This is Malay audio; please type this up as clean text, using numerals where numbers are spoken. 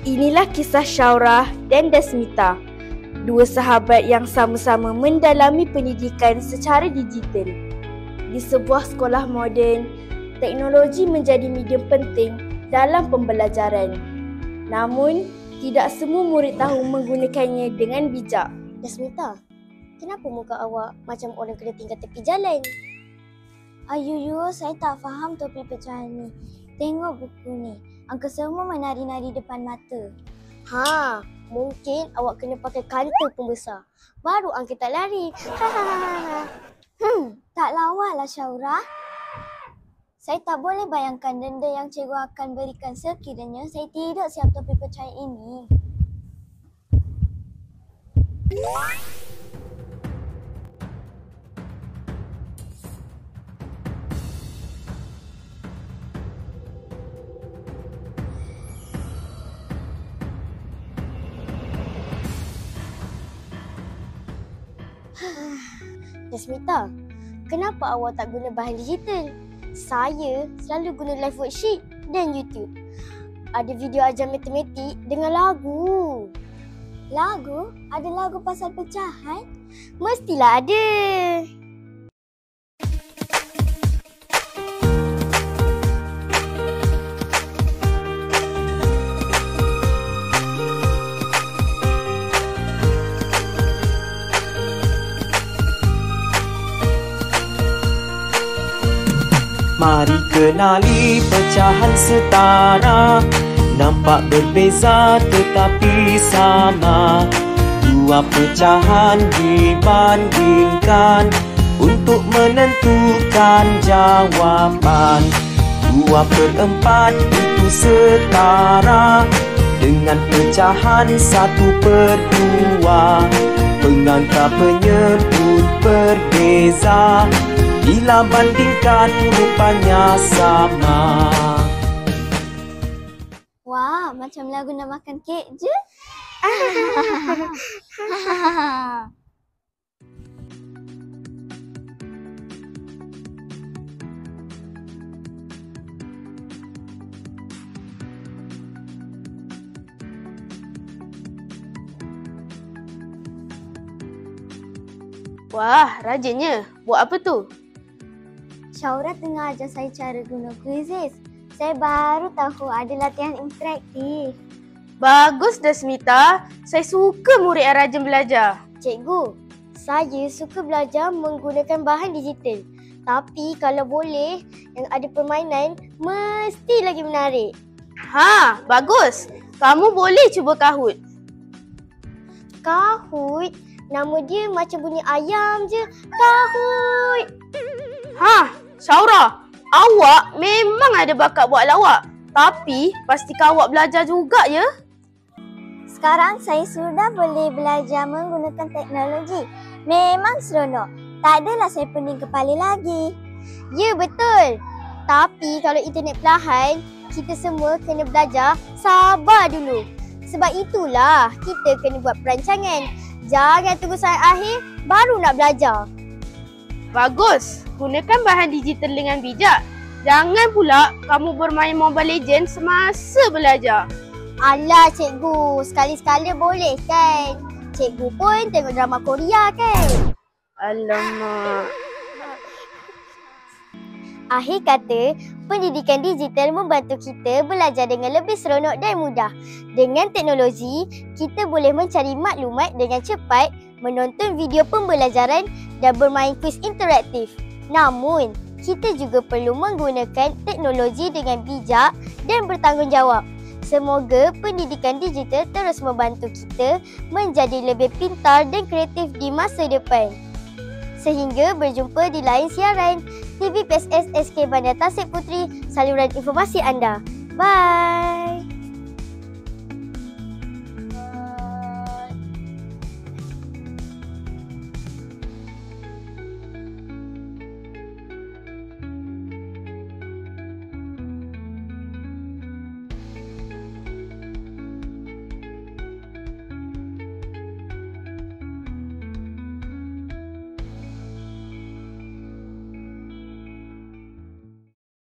Inilah kisah Syaurah dan Dasmita, dua sahabat yang sama-sama mendalami pendidikan secara digital. Di sebuah sekolah moden, teknologi menjadi medium penting dalam pembelajaran. Namun, tidak semua murid tahu menggunakannya dengan bijak. Dasmita, kenapa muka awak macam orang kena tinggal tepi jalan? Ayuh, saya tak faham topik pecahan ni. Tengok buku ni. Angka semua menari-nari depan mata. Mungkin awak kena pakai kantor pembesar. Baru angka tak lari. Tak lawaklah Syaurah. Saya tak boleh bayangkan denda yang cikgu akan berikan sekiranya saya tidak siap topik pecahan ini. Dasmita, kenapa awak tak guna bahan digital? Saya selalu guna live worksheet dan YouTube. Ada video ajar matematik dengan lagu. Lagu? Ada lagu pasal pecahan? Mestilah ada. Mari kenali pecahan setara, nampak berbeza tetapi sama. Dua pecahan dibandingkan untuk menentukan jawapan. 2/4 itu setara dengan pecahan 1/2. Pengangka penyebut berbeza, bila bandingkan rupanya sama. Wah, macam lagu nak makan kek je. Wah, rajinnya. Buat apa tu? Syaurah tengah ajar saya cara guna quizzes. Saya baru tahu ada latihan interaktif. Bagus Dasmita. Saya suka murid yang rajin belajar. Cikgu, saya suka belajar menggunakan bahan digital. Tapi kalau boleh, yang ada permainan mesti lagi menarik. Bagus. Kamu boleh cuba Kahoot. Kahoot? Nama dia macam bunyi ayam je. Kahoot! Syaurah, awak memang ada bakat buat lawak. Tapi pastikan awak belajar juga ya. Sekarang saya sudah boleh belajar menggunakan teknologi. Memang seronok. Tak adalah saya pening kepala lagi. Ya, betul. Tapi kalau internet perlahan, kita semua kena belajar sabar dulu. Sebab itulah kita kena buat perancangan. Jangan tunggu sampai akhir baru nak belajar. Bagus. Gunakan bahan digital dengan bijak. Jangan pula kamu bermain Mobile Legends semasa belajar. Alah cikgu, sekali-sekala boleh kan? Cikgu pun tengok drama Korea kan? Alamak. Akhir kata, pendidikan digital membantu kita belajar dengan lebih seronok dan mudah. Dengan teknologi, kita boleh mencari maklumat dengan cepat, menonton video pembelajaran dan bermain kuis interaktif. Namun, kita juga perlu menggunakan teknologi dengan bijak dan bertanggungjawab. Semoga pendidikan digital terus membantu kita menjadi lebih pintar dan kreatif di masa depan. Sehingga berjumpa di lain siaran. TV PSS SK Bandar Tasik Puteri, saluran informasi anda. Bye!